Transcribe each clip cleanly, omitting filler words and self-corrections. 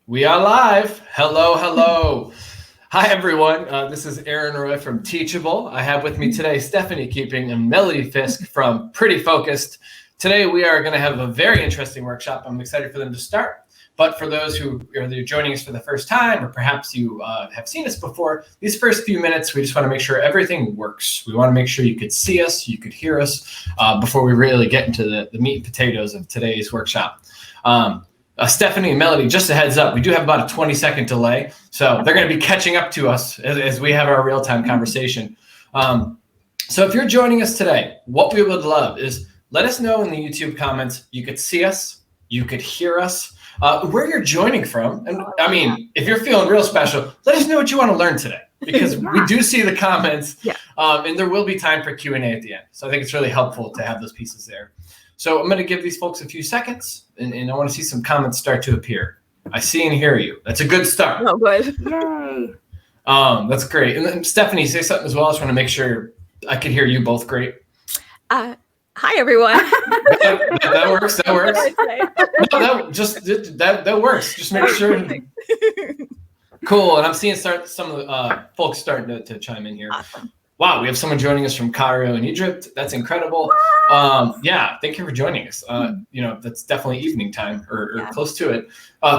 We are live. Hello, hello. Hi, everyone. This is Aaron Roy from Teachable. I have with me today Stephanie Keeping and Melodee Fiske from Pretty Focused. Today, we are going to have a very interesting workshop. I'm excited for them to start. But for those who are joining us for the first time, or perhaps you have seen us before, these first few minutes, we just want to make sure everything works. We want to make sure you could see us, you could hear us before we really get into the meat and potatoes of today's workshop. Stephanie and Melodee, just a heads up, we do have about a 20-second delay, so they're going to be catching up to us as we have our real-time conversation. So if you're joining us today, what we would love is let us know in the YouTube comments. You could see us, you could hear us, where you're joining from. And I mean, if you're feeling real special, let us know what you want to learn today, because we do see the comments, and there will be time for Q&A at the end. So I think it's really helpful to have those pieces there. So I'm going to give these folks a few seconds, and I want to see some comments start to appear. I see and hear you. That's a good start. Oh, good. Yay. That's great. And then Stephanie, say something as well. I just want to make sure I can hear you both great. Hi, everyone. That works. That works. That works. Just make sure. Cool. And I'm seeing some of the folks starting to chime in here. Awesome. Wow, we have someone joining us from Cairo in Egypt. That's incredible. Yeah, thank you for joining us. That's definitely evening time or close to it.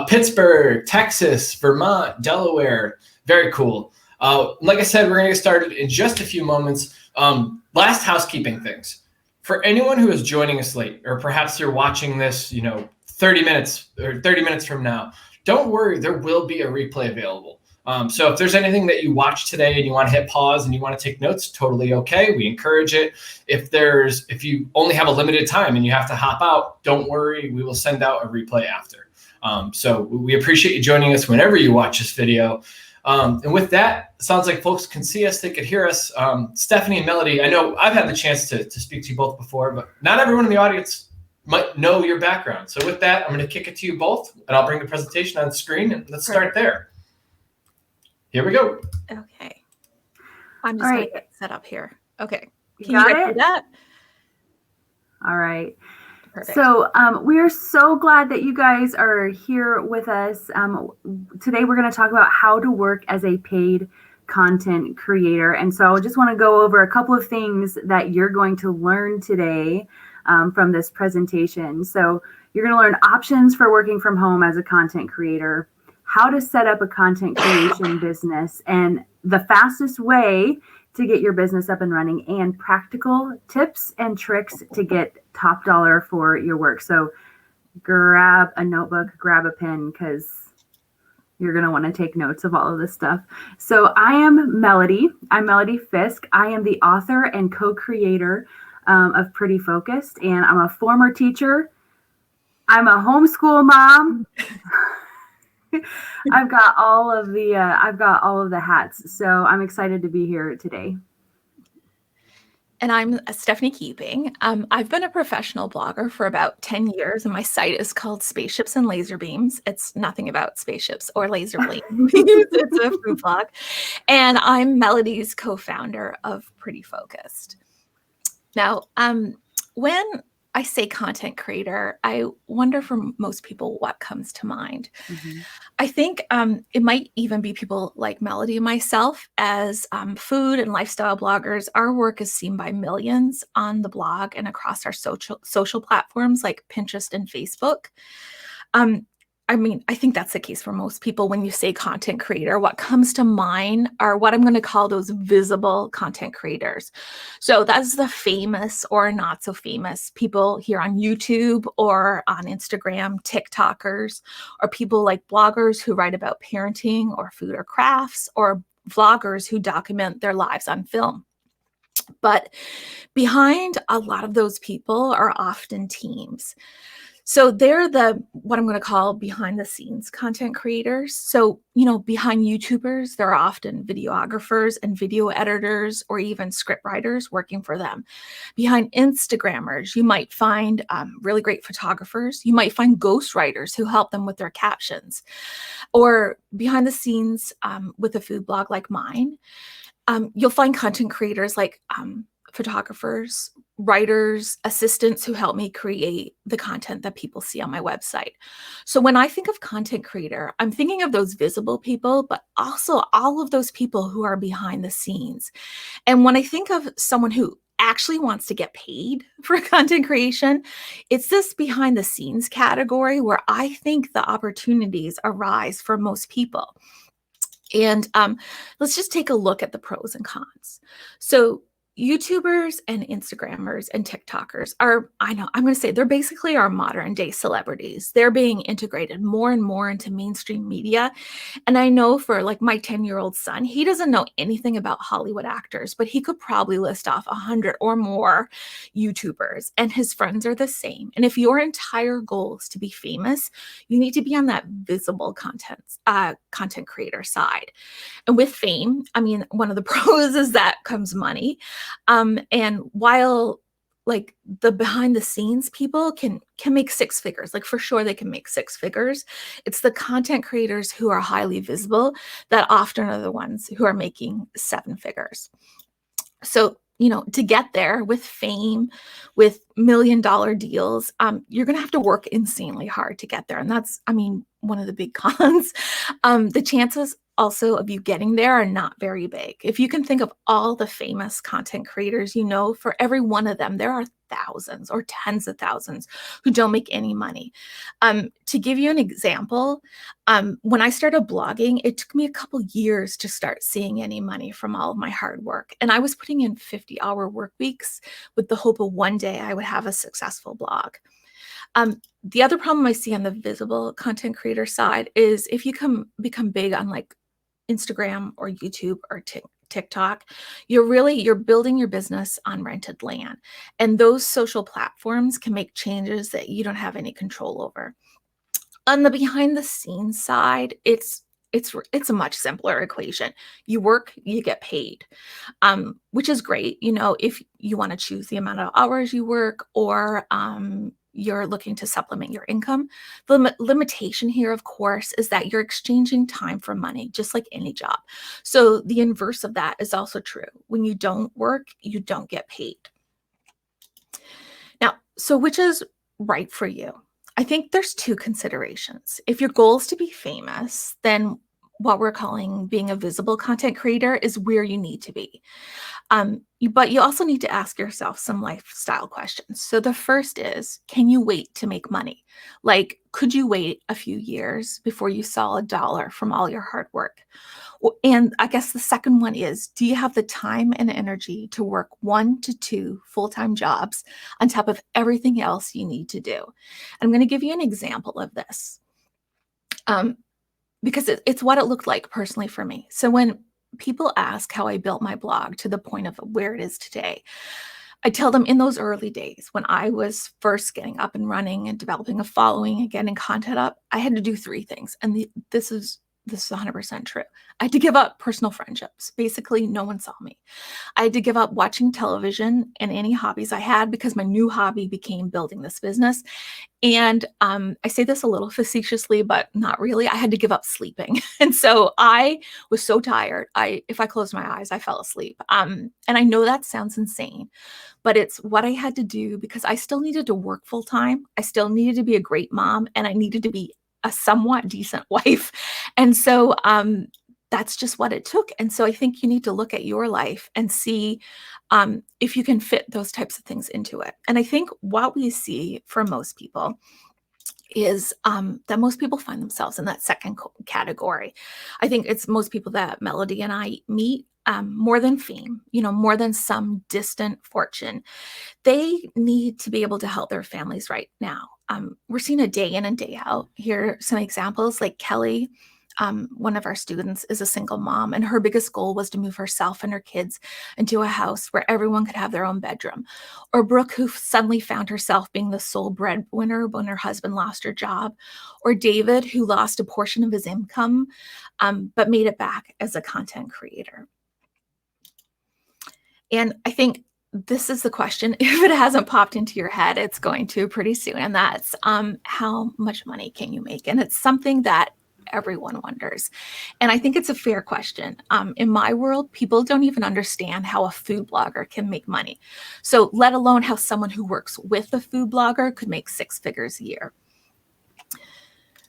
Pittsburgh, Texas, Vermont, Delaware. Very cool. Like I said, we're going to get started in just a few moments. Last housekeeping things. For anyone who is joining us late, or perhaps you're watching this, 30 minutes from now, don't worry, there will be a replay available. So if there's anything that you watch today and you want to hit pause and you want to take notes, totally okay. We encourage it. If you only have a limited time and you have to hop out, don't worry. We will send out a replay after. So we appreciate you joining us whenever you watch this video. And with that, it sounds like folks can see us, they could hear us. Stephanie and Melodee, I know I've had the chance to speak to you both before, but not everyone in the audience might know your background. So with that, I'm going to kick it to you both, and I'll bring the presentation on the screen, and let's start there. Here we go. Okay. I'm just going to get set up here. Okay. Can You you guys do that? All right. Perfect. So we are so glad that you guys are here with us. Today we're going to talk about how to work as a paid content creator. And so I just want to go over a couple of things that you're going to learn today from this presentation. So you're going to learn options for working from home as a content creator, how to set up a content creation business, and the fastest way to get your business up and running, and practical tips and tricks to get top dollar for your work. So grab a notebook, grab a pen, because you're going to want to take notes of all of this stuff. So I am Melodee. I'm Melodee Fiske. I am the author and co-creator of Pretty Focused, and I'm a former teacher. I'm a homeschool mom. I've got all of the hats. So I'm excited to be here today. And I'm Stephanie Keeping. I've been a professional blogger for about 10 years, and my site is called Spaceships and Laser Beams. It's nothing about spaceships or laser beams. It's a food blog. And I'm Melodee's co-founder of Pretty Focused. Now, when I say content creator, I wonder for most people what comes to mind. Mm-hmm. I think it might even be people like Melodee and myself. As food and lifestyle bloggers, our work is seen by millions on the blog and across our social platforms like Pinterest and Facebook. I think that's the case for most people. When you say content creator, what comes to mind are what I'm going to call those visible content creators. So that's the famous or not so famous people here on YouTube or on Instagram, TikTokers, or people like bloggers who write about parenting or food or crafts, or vloggers who document their lives on film. But behind a lot of those people are often teams. So they're what I'm going to call behind the scenes content creators. So, behind YouTubers, there are often videographers and video editors or even script writers working for them. Behind Instagrammers, you might find really great photographers. You might find ghostwriters who help them with their captions. Or behind the scenes with a food blog like mine, you'll find content creators like photographers, writers, assistants who help me create the content that people see on my website. So when I think of content creator, I'm thinking of those visible people, but also all of those people who are behind the scenes. And when I think of someone who actually wants to get paid for content creation, it's this behind the scenes category where I think the opportunities arise for most people. And let's just take a look at the pros and cons. So YouTubers and Instagrammers and TikTokers are, I know, I'm going to say they're basically our modern day celebrities. They're being integrated more and more into mainstream media. And I know for like my 10-year-old son, he doesn't know anything about Hollywood actors, but he could probably list off 100 or more YouTubers, and his friends are the same. And if your entire goal is to be famous, you need to be on that visible content creator side. And with fame, I mean, one of the pros is that comes money. And while like the behind the scenes people can make six figures, like for sure they can make six figures, it's the content creators who are highly visible that often are the ones who are making seven figures. So, to get there with fame, with $1 million deals, you're going to have to work insanely hard to get there. And that's, one of the big cons. The chances also of you getting there are not very big. If you can think of all the famous content creators, for every one of them, there are thousands or tens of thousands who don't make any money. To give you an example, when I started blogging, it took me a couple years to start seeing any money from all of my hard work. And I was putting in 50-hour work weeks with the hope of one day I would have a successful blog. The other problem I see on the visible content creator side is if you become big on like Instagram or YouTube or TikTok, you're building your business on rented land. And those social platforms can make changes that you don't have any control over. On the behind the scenes side, it's a much simpler equation. You work, you get paid, which is great. If you want to choose the amount of hours you work, or you're looking to supplement your income. The limitation here, of course, is that you're exchanging time for money, just like any job. So the inverse of that is also true. When you don't work, you don't get paid. Now, so which is right for you? I think there's two considerations. If your goal is to be famous, then what we're calling being a visible content creator is where you need to be. But you also need to ask yourself some lifestyle questions. So the first is, can you wait to make money? Like, could you wait a few years before you saw $1 from all your hard work? And I guess the second one is, do you have the time and energy to work 1 to 2 full-time jobs on top of everything else you need to do? And I'm going to give you an example of this because it's what it looked like personally for me. So when people ask how I built my blog to the point of where it is today, I tell them in those early days when I was first getting up and running and developing a following and getting content up, I had to do 3 things. And this is 100% true. I had to give up personal friendships. Basically, no one saw me. I had to give up watching television and any hobbies I had because my new hobby became building this business. And I say this a little facetiously, but not really. I had to give up sleeping. And so I was so tired. If I closed my eyes, I fell asleep. And I know that sounds insane, but it's what I had to do because I still needed to work full time. I still needed to be a great mom, and I needed to be a somewhat decent wife. And so that's just what it took. And so I think you need to look at your life and see if you can fit those types of things into it. And I think what we see for most people is that most people find themselves in that second category. I think it's most people that Melodee and I meet, more than fame, more than some distant fortune. They need to be able to help their families right now. We're seeing a day in and day out. Here are some examples, like Kelly, one of our students, is a single mom, and her biggest goal was to move herself and her kids into a house where everyone could have their own bedroom. Or Brooke, who suddenly found herself being the sole breadwinner when her husband lost her job. Or David, who lost a portion of his income, but made it back as a content creator. And I think this is the question. If it hasn't popped into your head, it's going to pretty soon. And that's how much money can you make? And it's something that everyone wonders. And I think it's a fair question. In my world, people don't even understand how a food blogger can make money. So let alone how someone who works with a food blogger could make 6 figures a year.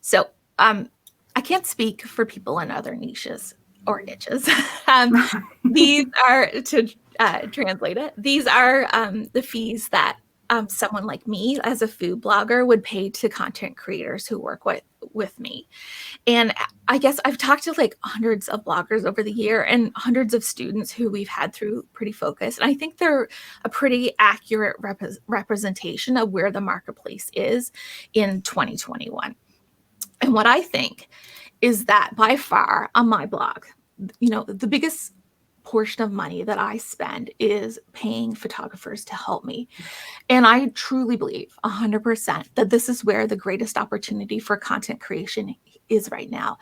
So I can't speak for people in other niches or niches. These are, to translate it, these are the fees that someone like me as a food blogger would pay to content creators who work with me. And I guess I've talked to like hundreds of bloggers over the year and hundreds of students who we've had through Pretty Focus. And I think they're a pretty accurate representation of where the marketplace is in 2021. And what I think is that by far on my blog, the biggest portion of money that I spend is paying photographers to help me. And I truly believe 100% that this is where the greatest opportunity for content creation is right now.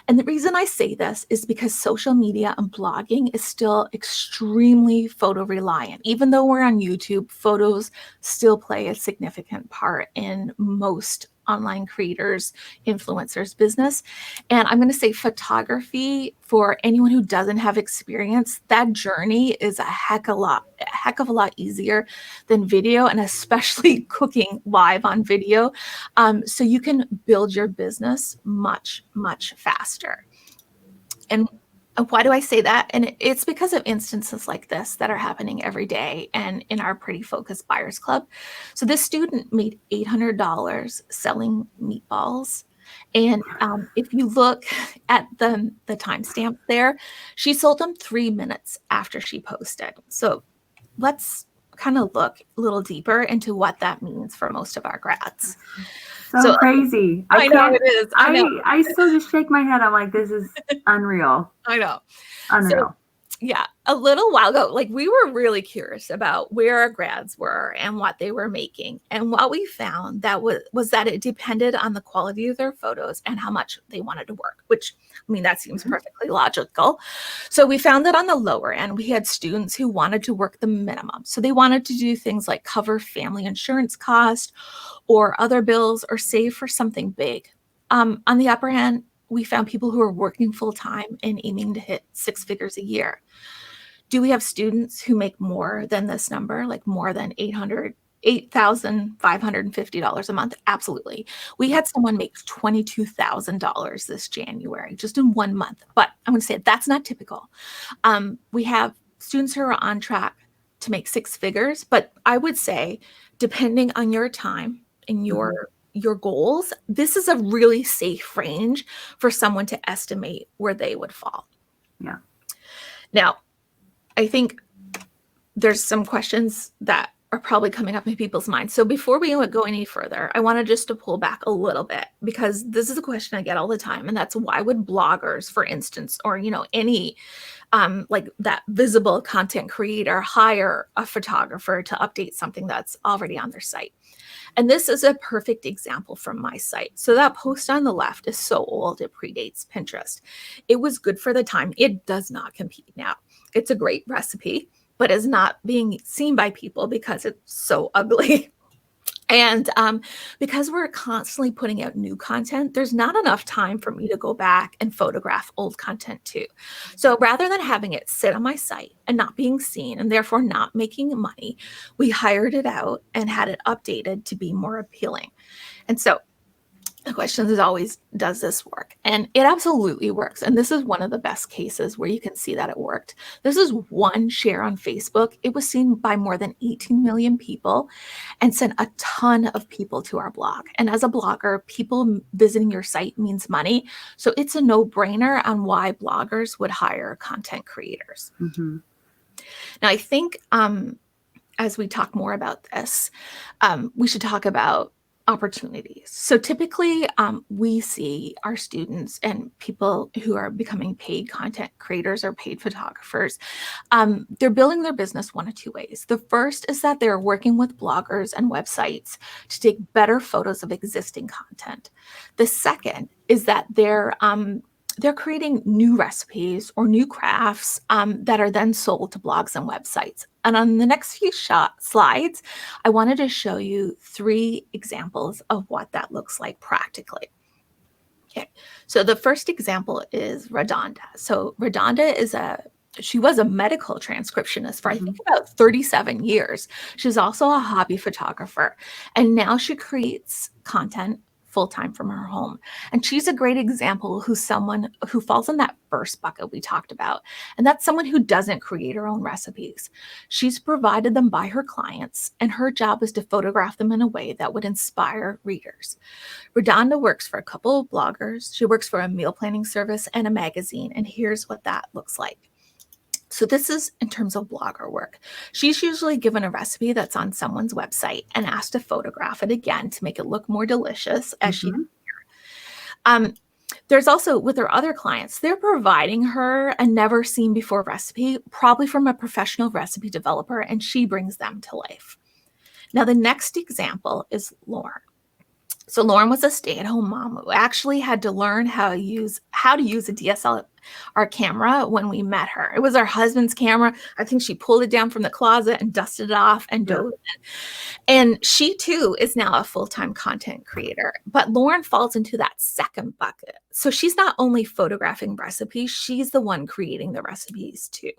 And the reason I say this is because social media and blogging is still extremely photo reliant. Even though we're on YouTube, photos still play a significant part in most online creators, influencers business. And I'm going to say photography, for anyone who doesn't have experience, that journey is a heck of a lot easier than video, and especially cooking live on video. So you can build your business much, much faster. And why do I say that? And it's because of instances like this that are happening every day and in our Pretty Focused Buyers Club. So this student made $800 selling meatballs. And if you look at the timestamp there, she sold them 3 minutes after she posted. So let's kind of look a little deeper into what that means for most of our grads. So crazy. I know it is. I still just shake my head. I'm like, this is unreal. I know. Unreal. So, yeah, a little while ago, like we were really curious about where our grads were and what they were making. And what we found that was that it depended on the quality of their photos and how much they wanted to work, which, I mean, that seems perfectly logical. So we found that on the lower end, we had students who wanted to work the minimum. So they wanted to do things like cover family insurance cost or other bills or save for something big. On the upper end, we found people who are working full time and aiming to hit 6 figures a year. Do we have students who make more than this number, like more than $8,550 a month? Absolutely. We had someone make $22,000 this January, just in 1 month. But I'm going to say that's not typical. We have students who are on track to make 6 figures, but I would say, depending on your time and your goals, this is a really safe range for someone to estimate where they would fall. Yeah. Now, I think there's some questions that are probably coming up in people's minds. So before we go any further, I wanted just to pull back a little bit, because this is a question I get all the time. And that's, why would bloggers, for instance, or, any like that visible content creator hire a photographer to update something that's already on their site? And this is a perfect example from my site. So that post on the left is so old, it predates Pinterest. It was good for the time. It does not compete now. It's a great recipe, but is not being seen by people because it's so ugly. And because we're constantly putting out new content, there's not enough time for me to go back and photograph old content too. So rather than having it sit on my site and not being seen and therefore not making money, we hired it out and had it updated to be more appealing. And so the question is always, does this work? And it absolutely works. And this is one of the best cases where you can see that it worked. This is one share on Facebook. It was seen by more than 18 million people and sent a ton of people to our blog. And as a blogger, people visiting your site means money. So it's a no-brainer on why bloggers would hire content creators. Mm-hmm. Now, I think as we talk more about this, we should talk about opportunities. So typically we see our students and people who are becoming paid content creators or paid photographers, they're building their business one of two ways. The first is that they're working with bloggers and websites to take better photos of existing content. The second is that they're creating new recipes or new crafts that are then sold to blogs and websites. And on the next few slides, I wanted to show you 3 examples of what that looks like practically. Okay, so the first example is Radonda. So Radonda she was a medical transcriptionist for I think about 37 years. She's also a hobby photographer, and now she creates content full-time from her home. And she's a great example who's someone who falls in that first bucket we talked about. And that's someone who doesn't create her own recipes. She's provided them by her clients, and her job is to photograph them in a way that would inspire readers. Radonda works for a couple of bloggers. She works for a meal planning service and a magazine. And here's what that looks like. So this is in terms of blogger work. She's usually given a recipe that's on someone's website and asked to photograph it again to make it look more delicious as she did here. There's also, with her other clients, they're providing her a never seen before recipe, probably from a professional recipe developer, and she brings them to life. Now, the next example is Lauren. So Lauren was a stay-at-home mom who actually had to learn how to use a DSLR camera when we met her. It was her husband's camera. I think she pulled it down from the closet and dusted it off and dove in. And she too is now a full-time content creator. But Lauren falls into that second bucket. So she's not only photographing recipes, she's the one creating the recipes too.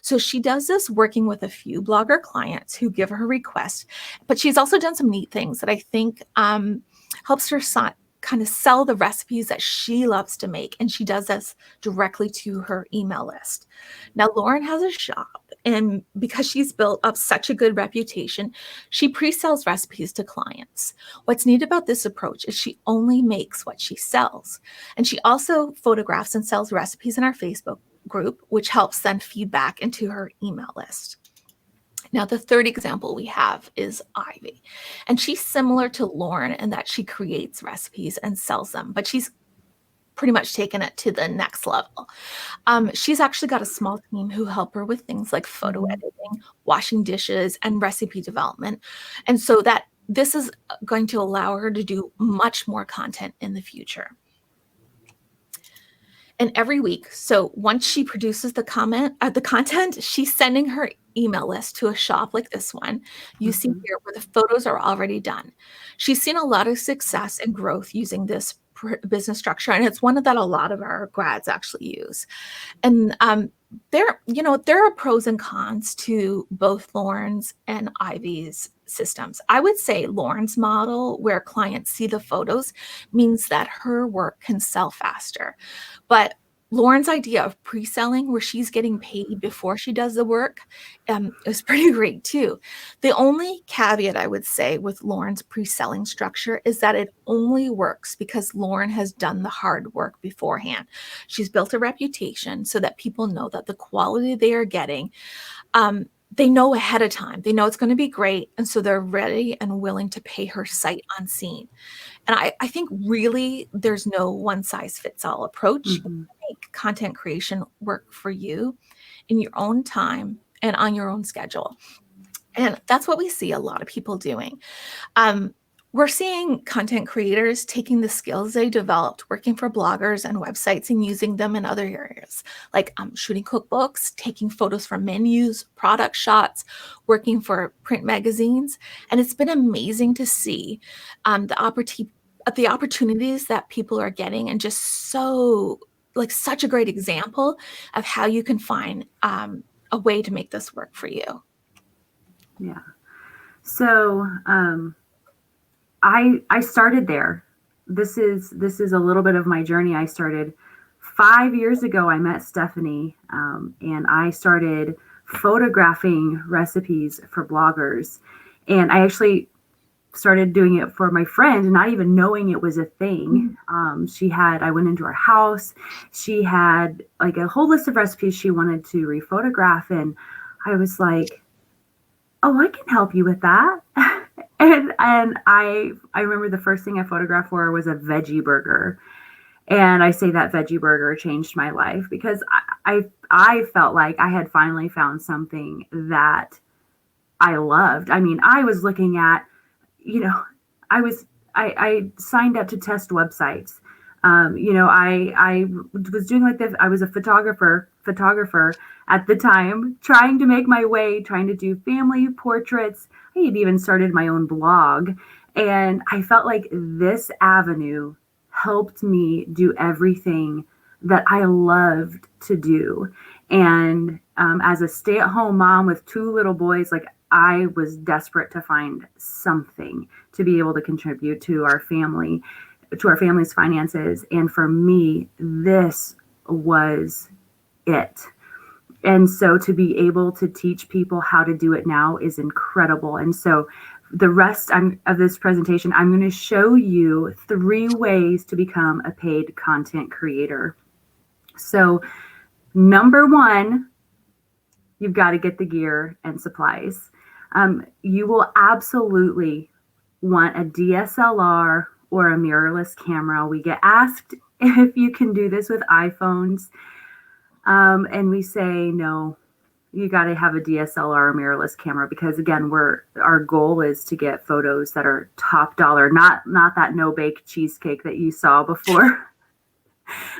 So she does this working with a few blogger clients who give her requests, but she's also done some neat things that I think helps her kind of sell the recipes that she loves to make. And she does this directly to her email list. Now, Lauren has a shop, and because she's built up such a good reputation, she pre-sells recipes to clients. What's neat about this approach is she only makes what she sells. And she also photographs and sells recipes in our Facebook group, which helps send feedback into her email list. Now, the third example we have is Ivy, and she's similar to Lauren in that she creates recipes and sells them, but she's pretty much taken it to the next level. She's actually got a small team who help her with things like photo editing, washing dishes, and recipe development. And so that this is going to allow her to do much more content in the future. And every week, so once she produces the content, she's sending her email list to a shop like this one you see here, where the photos are already done. She's seen a lot of success and growth using this business structure, and it's one that a lot of our grads actually use. And there are pros and cons to both Lauren's and Ivy's systems. I would say Lauren's model, where clients see the photos, means that her work can sell faster. But Lauren's idea of pre-selling, where she's getting paid before she does the work, is pretty great too. The only caveat I would say with Lauren's pre-selling structure is that it only works because Lauren has done the hard work beforehand. She's built a reputation so that people know that the quality they are getting, they know ahead of time. They know it's going to be great, and so they're ready and willing to pay her sight unseen. And I think really there's no one-size-fits-all approach. Make content creation work for you in your own time and on your own schedule. And that's what we see a lot of people doing. We're seeing content creators taking the skills they developed working for bloggers and websites and using them in other areas, like shooting cookbooks, taking photos from menus, product shots, working for print magazines. And it's been amazing to see the opportunities that people are getting, and just such a great example of how you can find a way to make this work for you. Yeah. So I started there. This is a little bit of my journey. I started 5 years ago. I met Stephanie, and I started photographing recipes for bloggers. And I actually started doing it for my friend, not even knowing it was a thing. I went into her house. She had like a whole list of recipes she wanted to rephotograph. And I was like, oh, I can help you with that. And I remember the first thing I photographed for her was a veggie burger. And I say that veggie burger changed my life because I felt like I had finally found something that I loved. I mean, I was looking at, I signed up to test websites. I was doing like this. I was a photographer at the time, trying to make my way, trying to do family portraits. I had even started my own blog, and I felt like this avenue helped me do everything that I loved to do. And as a stay-at-home mom with 2 little boys, like, I was desperate to find something to be able to contribute to our family, to our family's finances. And for me, this was it. And so to be able to teach people how to do it now is incredible. And so the rest of this presentation, I'm going to show you 3 ways to become a paid content creator. So number 1, you've got to get the gear and supplies. You will absolutely want a DSLR or a mirrorless camera. We get asked if you can do this with iPhones. And we say, no, you got to have a DSLR or mirrorless camera, because again, our goal is to get photos that are top dollar, not that no-bake cheesecake that you saw before.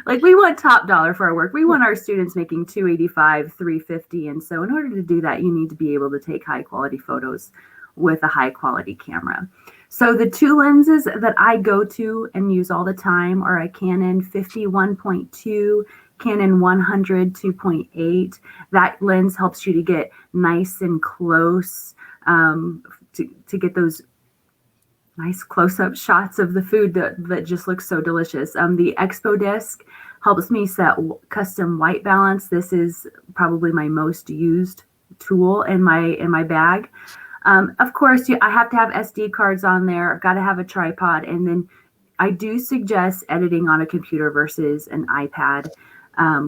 Like, we want top dollar for our work. We want our students making $285, $350. And so in order to do that, you need to be able to take high quality photos with a high quality camera. So the 2 lenses that I go to and use all the time are a Canon 51.2, Canon 100 2.8. That lens helps you to get nice and close, to get those nice close-up shots of the food that just looks so delicious. The Expo disc helps me set custom white balance. This is probably my most used tool in my bag. Of course, I have to have SD cards on there. I've got to have a tripod. And then I do suggest editing on a computer versus an iPad.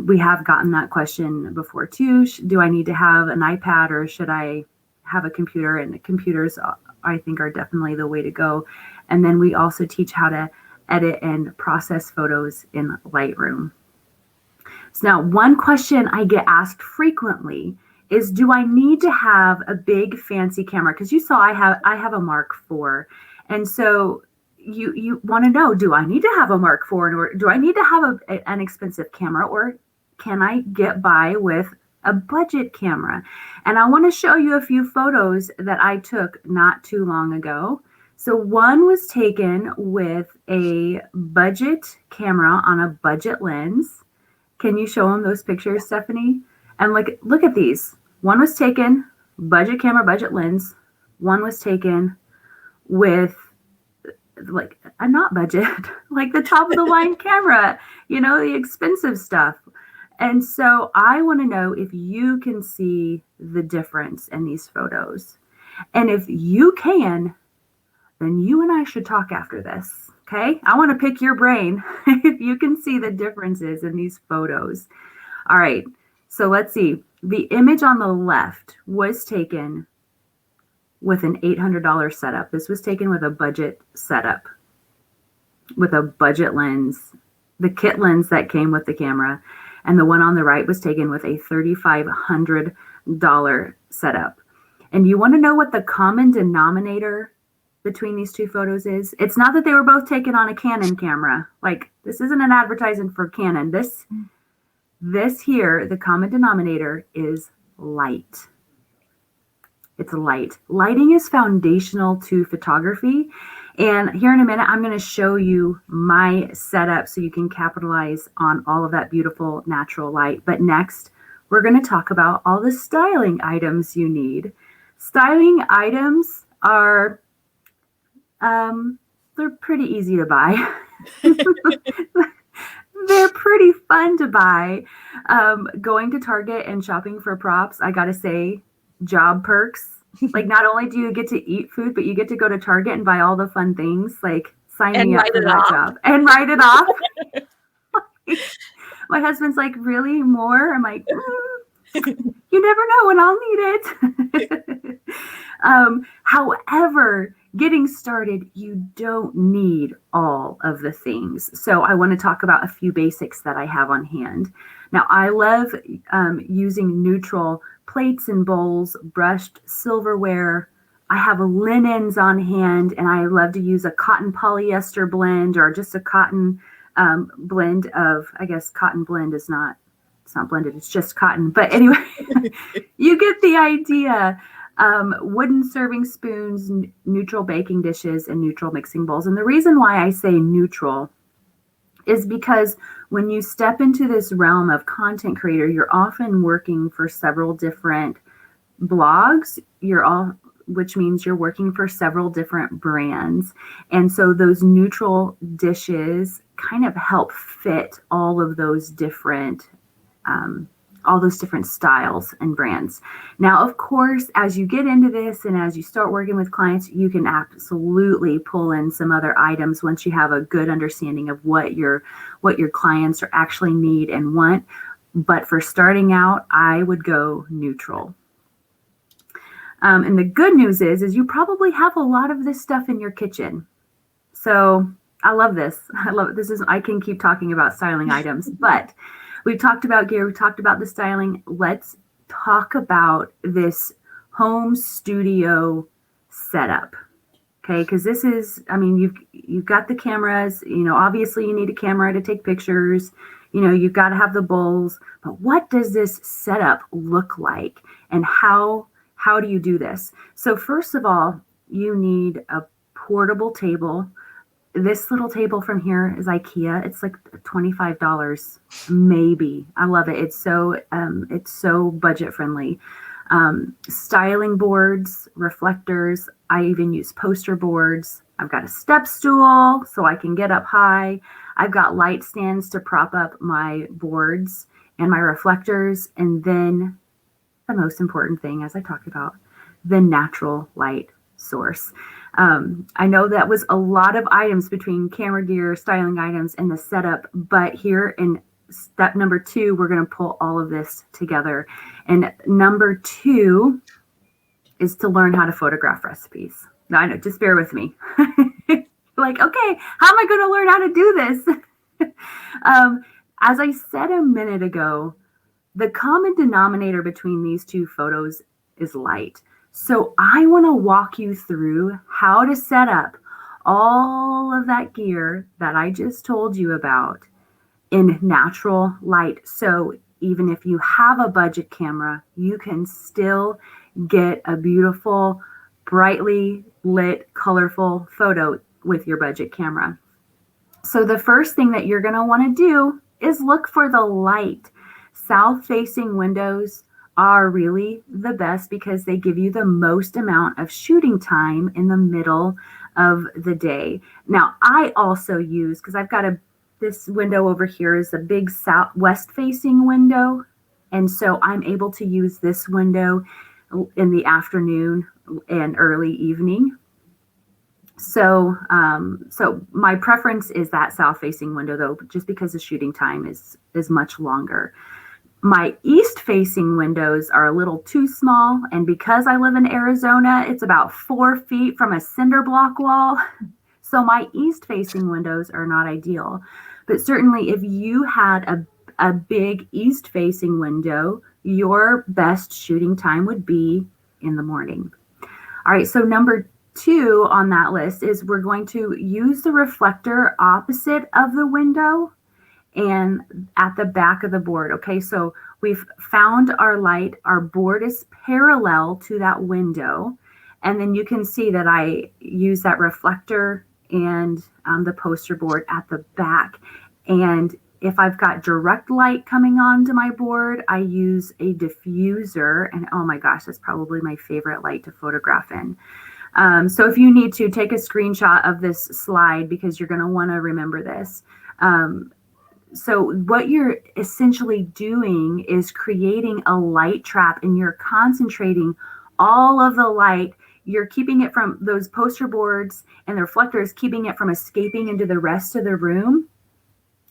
We have gotten that question before too. Do I need to have an iPad, or should I have a computer? And the computers, I think, are definitely the way to go. And then we also teach how to edit and process photos in Lightroom. So now, one question I get asked frequently is, do I need to have a big fancy camera? Because you saw I have a Mark IV. And so you want to know, do I need to have a Mark IV, or do I need to have an expensive camera, or can I get by with a budget camera? And I want to show you a few photos that I took not too long ago. So one was taken with a budget camera on a budget lens. Can you show them those pictures, Stephanie? And look at these. One was taken budget camera, budget lens. One was taken with a not budget, like the top of the line camera, the expensive stuff. And so I want to know if you can see the difference in these photos. And if you can, then you and I should talk after this. Okay? I want to pick your brain if you can see the differences in these photos. All right. So let's see. The image on the left was taken with an $800 setup. This was taken with a budget setup, with a budget lens, the kit lens that came with the camera. And the one on the right was taken with a $3,500 setup. And you want to know what the common denominator between these 2 photos is? It's not that they were both taken on a Canon camera. Like, this isn't an advertisement for Canon. This here, the common denominator is light. It's light. Lighting is foundational to photography. And here in a minute, I'm going to show you my setup so you can capitalize on all of that beautiful natural light. But next, we're going to talk about all the styling items you need. Styling items are, they're pretty easy to buy. They're pretty fun to buy. Going to Target and shopping for props, I got to say, job perks. Like, not only do you get to eat food, but you get to go to Target and buy all the fun things. Like, sign me up for that job and write it off. My husband's like, really? More? I'm like, you never know when I'll need it. However, getting started, you don't need all of the things. So I want to talk about a few basics that I have on hand. Now, I love using neutral plates and bowls, brushed silverware. I have linens on hand, and I love to use a cotton polyester blend, or just a cotton blend of, I guess cotton blend is not, it's not blended, it's just cotton. But anyway, you get the idea. Wooden serving spoons, neutral baking dishes, and neutral mixing bowls. And the reason why I say neutral is because when you step into this realm of content creator, you're often working for several different blogs. Which means you're working for several different brands. And so those neutral dishes kind of help fit all those different styles and brands. Now, of course, as you get into this and as you start working with clients, you can absolutely pull in some other items once you have a good understanding of what your clients are actually need and want. But for starting out, I would go neutral. And the good news is you probably have a lot of this stuff in your kitchen. So I love this. I can keep talking about styling items, but we've talked about gear. We talked about the styling. Let's talk about this home studio setup. Okay. Cause this is, you've got the cameras, obviously you need a camera to take pictures, you've got to have the bowls, but what does this setup look like and how do you do this? So first of all, you need a portable table. This little table from here is IKEA. It's like $25, maybe. I love it. It's so budget friendly. Styling boards, reflectors. I even use poster boards. I've got a step stool so I can get up high. I've got light stands to prop up my boards and my reflectors. And then the most important thing, as I talked about, the natural light source. I know that was a lot of items between camera gear, styling items, and the setup, but here in step number 2, we're going to pull all of this together. And number 2 is to learn how to photograph recipes. Now, I know, just bear with me. Like, okay, how am I going to learn how to do this? As I said a minute ago, the common denominator between these two photos is light. So I want to walk you through how to set up all of that gear that I just told you about in natural light. So even if you have a budget camera, you can still get a beautiful, brightly lit, colorful photo with your budget camera. So the first thing that you're going to want to do is look for the light. South-facing windows are really the best because they give you the most amount of shooting time in the middle of the day. Now, I also use, because I've got this window over here is a big southwest-facing window, and so I'm able to use this window in the afternoon and early evening. So my preference is that south-facing window, though, just because the shooting time is much longer. My east-facing windows are a little too small, and because I live in Arizona, it's about 4 feet from a cinder block wall. So my east-facing windows are not ideal. But certainly if you had a big east-facing window, your best shooting time would be in the morning. All right, so number 2 on that list is we're going to use the reflector opposite of the window and at the back of the board. Okay, so we've found our light. Our board is parallel to that window. And then you can see that I use that reflector and the poster board at the back. And if I've got direct light coming onto my board, I use a diffuser. And oh my gosh, that's probably my favorite light to photograph in. So if you need to, take a screenshot of this slide because you're going to want to remember this. So what you're essentially doing is creating a light trap, and you're concentrating all of the light. You're keeping it from those poster boards and the reflectors, keeping it from escaping into the rest of the room,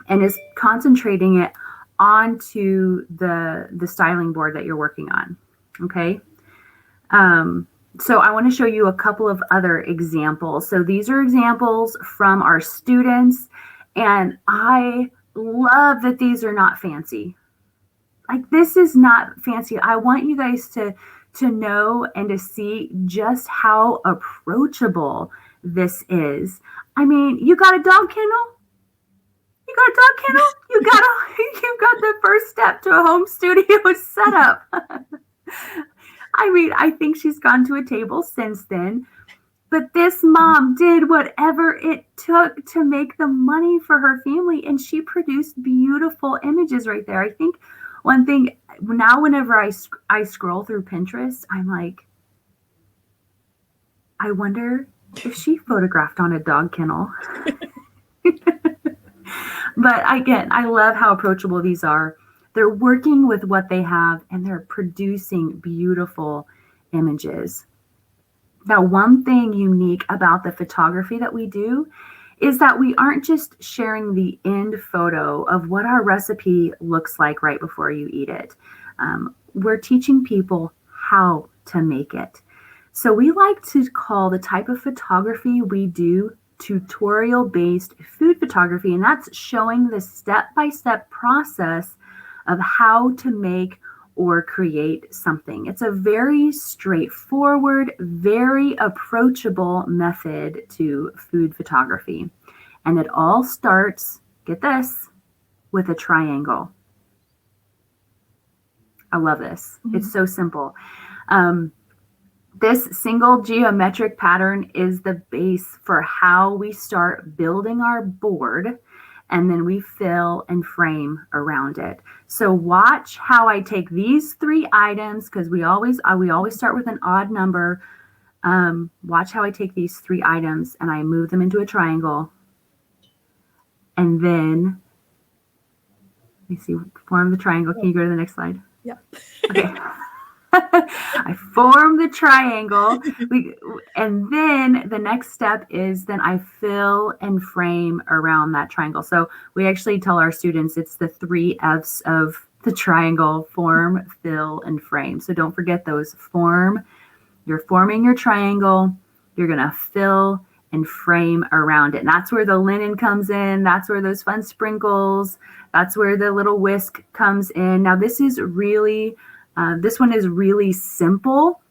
and is concentrating it onto the styling board that you're working on. Okay. So I want to show you a couple of other examples. So these are examples from our students, and I love that these are not fancy. Like, this is not fancy. I want you guys to know and to see just how approachable this is. I mean, you got a dog kennel? You got a dog kennel? You got the first step to a home studio setup. I mean, I think she's gone to a table since then. But this mom did whatever it took to make the money for her family, and she produced beautiful images right there. I think one thing now, whenever I scroll through Pinterest, I'm like, I wonder if she photographed on a dog kennel. But again, I love how approachable these are. They're working with what they have, and they're producing beautiful images. Now, one thing unique about the photography that we do is that we aren't just sharing the end photo of what our recipe looks like right before you eat it. We're teaching people how to make it. So we like to call the type of photography we do tutorial-based food photography, and that's showing the step-by-step process of how to make or create something. It's a very straightforward, very approachable method to food photography. And it all starts, get this, with a triangle. I love this. Mm-hmm. It's so simple. This single geometric pattern is the base for how we start building our board, and then we fill and frame around it. So watch how I take these 3 items, because we always start with an odd number. Watch how I take these 3 items and I move them into a triangle. And then, let me see, form the triangle. Can you go to the next slide? Yep. Okay. I form the triangle, and then the next step is then I fill and frame around that triangle. So we actually tell our students it's the 3 F's of the triangle: form, fill, and frame. So don't forget those. Form, you're forming your triangle, you're going to fill and frame around it. And that's where the linen comes in. That's where those fun sprinkles, that's where the little whisk comes in. Now this is really this one is really simple,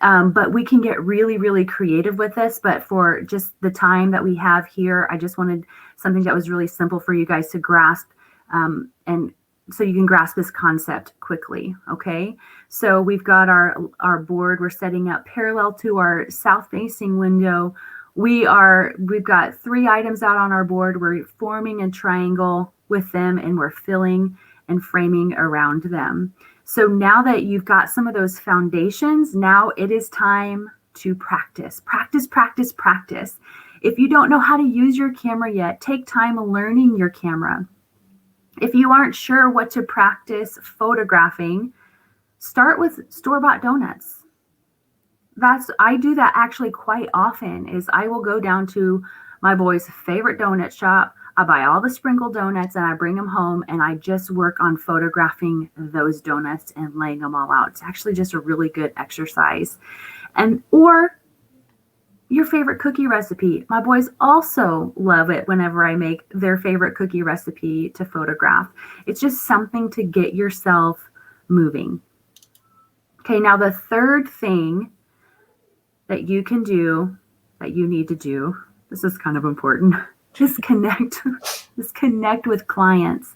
but we can get really, really creative with this. But for just the time that we have here, I just wanted something that was really simple for you guys to grasp, and so you can grasp this concept quickly. Okay, so we've got our board. We're setting up parallel to our south-facing window. We've got 3 items out on our board. We're forming a triangle with them, and we're filling and framing around them. So now that you've got some of those foundations, now it is time to practice. Practice, practice, practice. If you don't know how to use your camera yet, take time learning your camera. If you aren't sure what to practice photographing, start with store-bought donuts. I do that actually quite often. Is I will go down to my boy's favorite donut shop. I buy all the sprinkled donuts and I bring them home, and I just work on photographing those donuts and laying them all out. It's actually just a really good exercise. Or your favorite cookie recipe. My boys also love it whenever I make their favorite cookie recipe to photograph. It's just something to get yourself moving. Okay, now the third thing that you can do, that you need to do, this is kind of important, is connect with clients.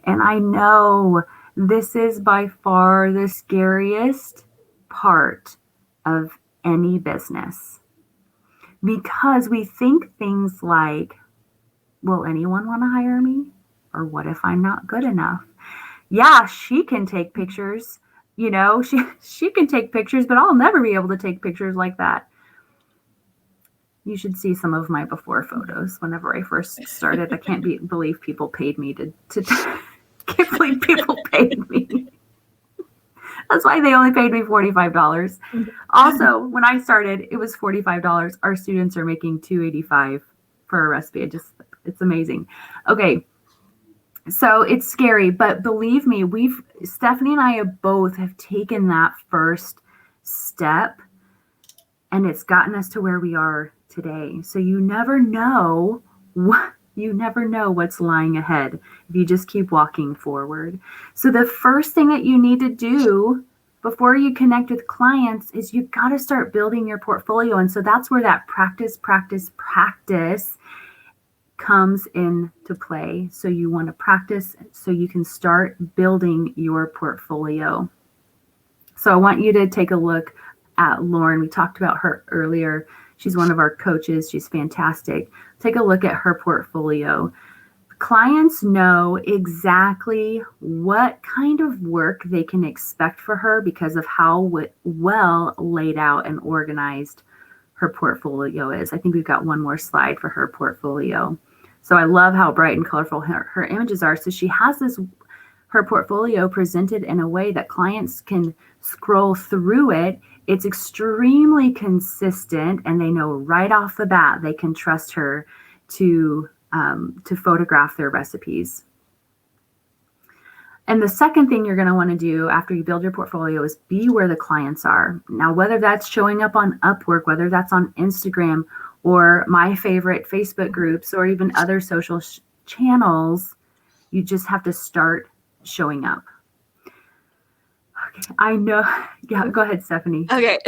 And I know this is by far the scariest part of any business, because we think things like, will anyone want to hire me? Or what if I'm not good enough? Yeah, she can take pictures. You know, she can take pictures, but I'll never be able to take pictures like that. You should see some of my before photos whenever I first started. I can't believe people paid me to can't believe people paid me. That's why they only paid me $45. Also, when I started, it was $45. Our students are making $285 for a recipe. It's amazing. Okay. So it's scary, but believe me, Stephanie and I have taken that first step, and it's gotten us to where we are today. So you never know what's lying ahead if you just keep walking forward. So the first thing that you need to do before you connect with clients is you've got to start building your portfolio. And so that's where that practice comes into play. So you want to practice so you can start building your portfolio. So I want you to take a look at Lauren. We talked about her earlier. She's one of our coaches. She's fantastic. Take a look at her portfolio. Clients know exactly what kind of work they can expect for her because of how well laid out and organized her portfolio is. I think we've got one more slide for her portfolio. So I love how bright and colorful her images are. So she has her portfolio presented in a way that clients can scroll through it. It's extremely consistent, and they know right off the bat they can trust her to photograph their recipes. And the second thing you're going to want to do after you build your portfolio is be where the clients are. Now, whether that's showing up on Upwork, whether that's on Instagram or my favorite Facebook groups or even other social channels, you just have to start showing up. Okay, I know. Yeah, go ahead, Stephanie. Okay.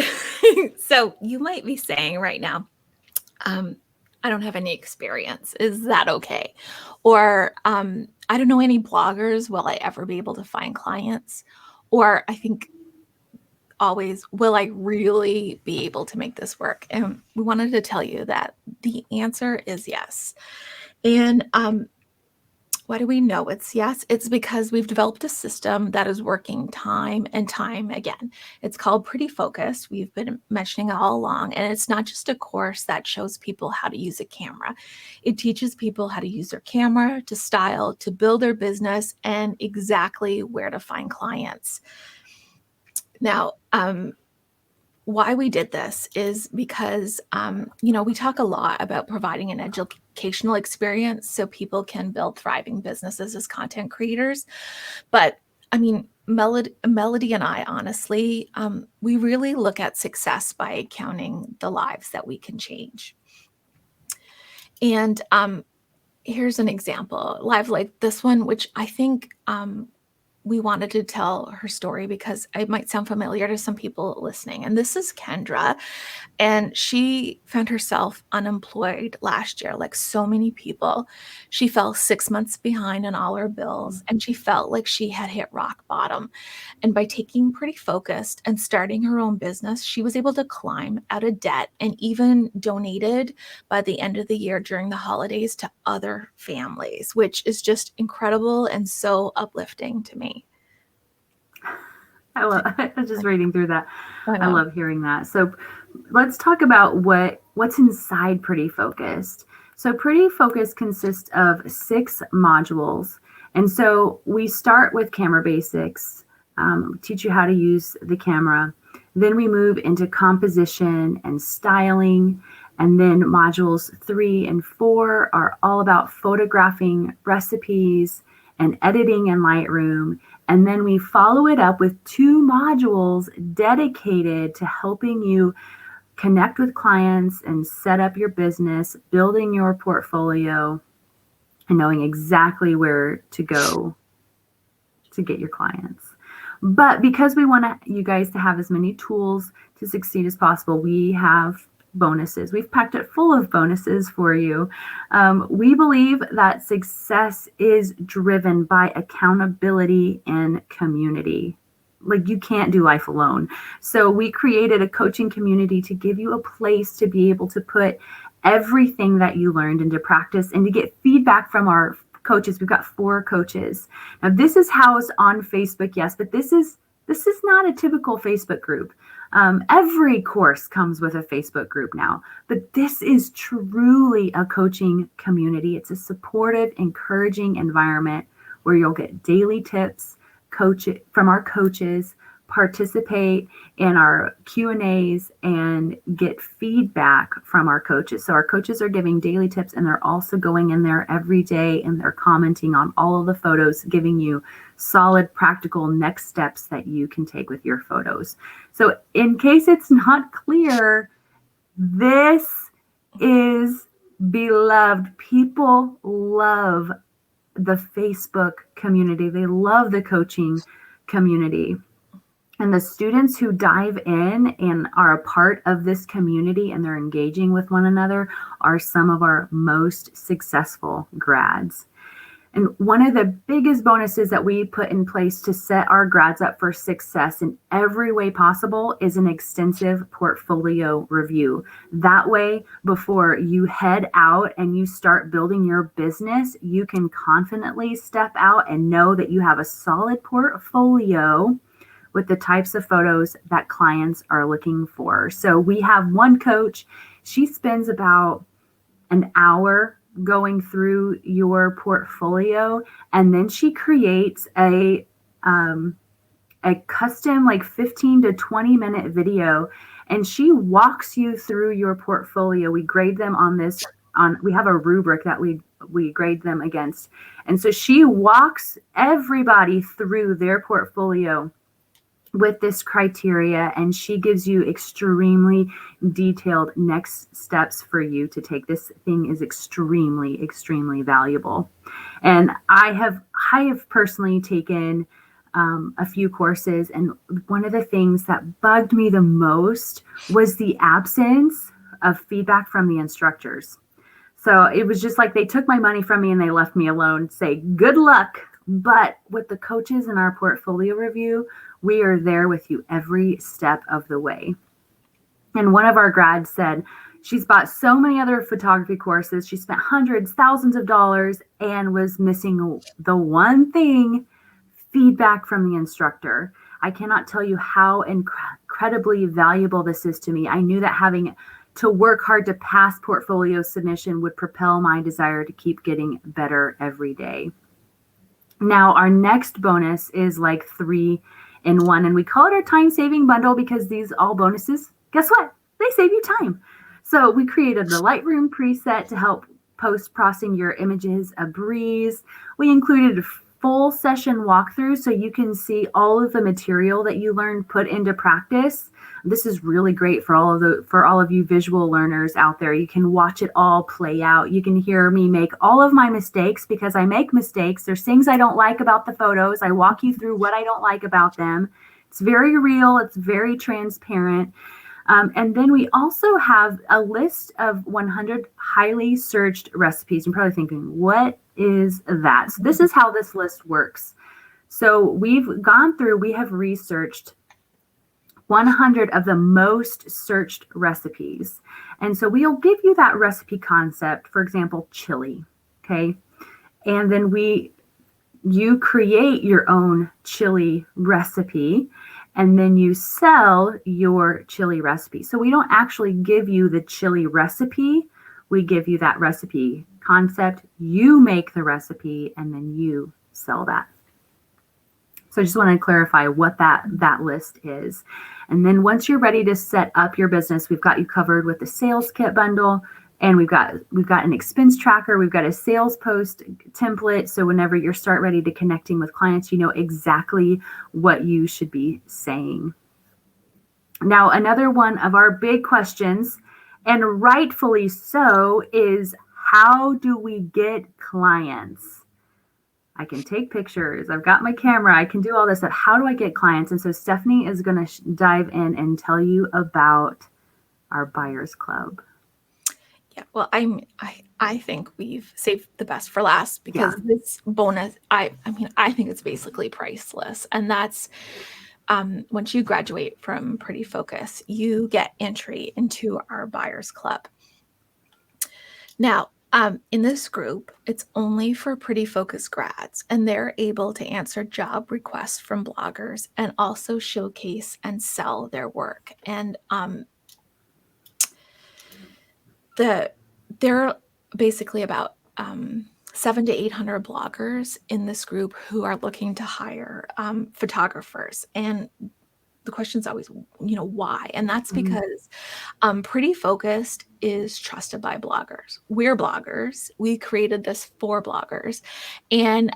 So you might be saying right now, I don't have any experience. Is that okay? Or I don't know any bloggers. Will I ever be able to find clients? Or I think always, will I really be able to make this work? And we wanted to tell you that the answer is yes. And why do we know it's yes? It's because we've developed a system that is working time and time again. It's called Pretty Focused. We've been mentioning it all along. And it's not just a course that shows people how to use a camera. It teaches people how to use their camera, to style, to build their business, and exactly where to find clients. Now, why we did this is because, we talk a lot about providing an educational experience so people can build thriving businesses as content creators. But I mean, Melodee and I, honestly, we really look at success by counting the lives that we can change. And here's an example, live like this one, which I think we wanted to tell her story because it might sound familiar to some people listening. And this is Kendra. And she found herself unemployed last year, like so many people. She fell 6 months behind on all her bills, and she felt like she had hit rock bottom. And by taking Pretty Focused and starting her own business, she was able to climb out of debt and even donated by the end of the year during the holidays to other families, which is just incredible and so uplifting to me. I was just reading through that. I love hearing that. So let's talk about what's inside Pretty Focused. So Pretty Focused consists of 6 modules. And so we start with camera basics, teach you how to use the camera. Then we move into composition and styling. And then modules 3 and 4 are all about photographing recipes and editing in Lightroom. And then we follow it up with 2 modules dedicated to helping you connect with clients and set up your business, building your portfolio, and knowing exactly where to go to get your clients. But because we want you guys to have as many tools to succeed as possible, we have bonuses. We've packed it full of bonuses for you. We believe that success is driven by accountability and community. Like, you can't do life alone. So we created a coaching community to give you a place to be able to put everything that you learned into practice and to get feedback from our coaches. We've got 4 coaches. Now, this is housed on Facebook, yes, but this is not a typical Facebook group. Every course comes with a Facebook group now, but this is truly a coaching community. It's a supportive, encouraging environment where you'll get daily tips from our coaches, participate in our Q&As, and get feedback from our coaches. So our coaches are giving daily tips, and they're also going in there every day, and they're commenting on all of the photos, giving you solid, practical next steps that you can take with your photos. So in case it's not clear, this is beloved. People love the Facebook community. They love the coaching community. And the students who dive in and are a part of this community and they're engaging with one another are some of our most successful grads. And one of the biggest bonuses that we put in place to set our grads up for success in every way possible is an extensive portfolio review. That way, before you head out and you start building your business, you can confidently step out and know that you have a solid portfolio with the types of photos that clients are looking for. So we have one coach, she spends about an hour going through your portfolio, and then she creates a custom like 15 to 20 minute video, and she walks you through your portfolio. We grade them we have a rubric that we grade them against. And so she walks everybody through their portfolio with this criteria, and she gives you extremely detailed next steps for you to take. This thing is extremely, extremely valuable. And I have personally taken a few courses, and one of the things that bugged me the most was the absence of feedback from the instructors. So it was just like they took my money from me and they left me alone, say good luck. But with the coaches in our portfolio review, we are there with you every step of the way. And one of our grads said she's bought so many other photography courses. She spent hundreds, thousands of dollars and was missing the one thing: feedback from the instructor. I cannot tell you how incredibly valuable this is to me. I knew that having to work hard to pass portfolio submission would propel my desire to keep getting better every day. Now, our next bonus is like 3 in 1, and we call it our time-saving bundle because these all bonuses, guess what? They save you time. So we created the Lightroom preset to help post-processing your images a breeze. We included a full session walkthrough so you can see all of the material that you learned put into practice. This is really great for all of you visual learners out there. You can watch it all play out. You can hear me make all of my mistakes because I make mistakes. There's things I don't like about the photos. I walk you through what I don't like about them. It's very real. It's very transparent. And then we also have a list of 100 highly searched recipes. You're probably thinking, what is that? So this is how this list works. So we have researched 100 of the most searched recipes. And so we'll give you that recipe concept, for example, chili, okay? And then you create your own chili recipe, and then you sell your chili recipe. So we don't actually give you the chili recipe. We give you that recipe concept. You make the recipe, and then you sell that. So I just want to clarify what that list is. And then once you're ready to set up your business, we've got you covered with the sales kit bundle, and we've got an expense tracker. We've got a sales post template. So whenever you start ready to connecting with clients, you know exactly what you should be saying. Now, another one of our big questions, and rightfully so, is how do we get clients? I can take pictures. I've got my camera. I can do all this stuff. How do I get clients? And so Stephanie is going to dive in and tell you about our Buyers Club. Yeah, well, I think we've saved the best for last because this bonus, I think it's basically priceless. And that's once you graduate from Pretty Focus, you get entry into our Buyers Club. Now, in this group, it's only for Pretty Focus grads, and they're able to answer job requests from bloggers and also showcase and sell their work. And there are basically about 700 to 800 bloggers in this group who are looking to hire photographers. And the question is always, why? And that's because Pretty Focused is trusted by bloggers. We're bloggers. We created this for bloggers. And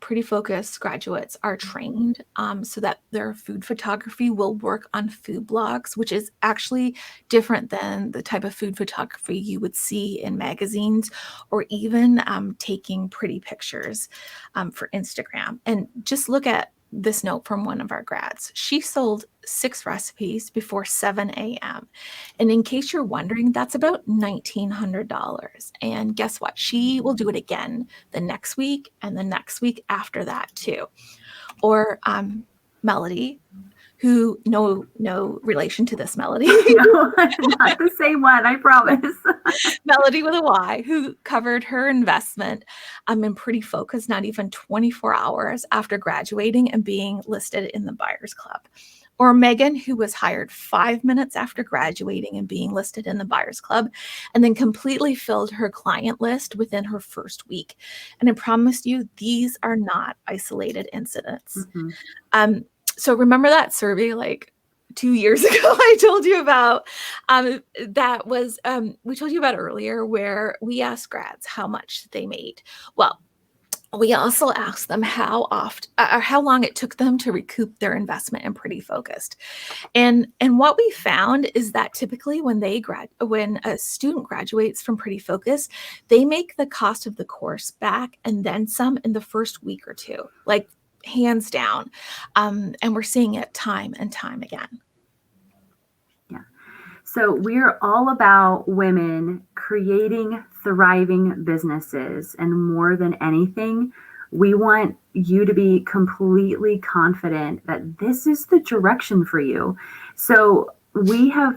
Pretty Focused graduates are trained so that their food photography will work on food blogs, which is actually different than the type of food photography you would see in magazines or even taking pretty pictures for Instagram. And just look at this note from one of our grads. She sold 6 recipes before 7 a.m. And in case you're wondering, that's about $1,900. And guess what? She will do it again the next week and the next week after that too. Or Melodee, who no relation to this Melodee. No, not the same one, I promise. Melodee with a Y, who covered her investment in Pretty Focus not even 24 hours after graduating and being listed in the Buyers Club. Or Megan, who was hired 5 minutes after graduating and being listed in the Buyers Club, and then completely filled her client list within her first week. And I promise you, these are not isolated incidents. Mm-hmm. So remember that survey like 2 years ago I told you about? That was, we told you about earlier, where we asked grads how much they made. Well, we also asked them how often or how long it took them to recoup their investment in Pretty Focused. And what we found is that typically when a student graduates from Pretty Focused, they make the cost of the course back and then some in the first week or two, like hands down. And we're seeing it time and time again. Yeah. So we're all about women creating thriving businesses. And more than anything, we want you to be completely confident that this is the direction for you. So we have,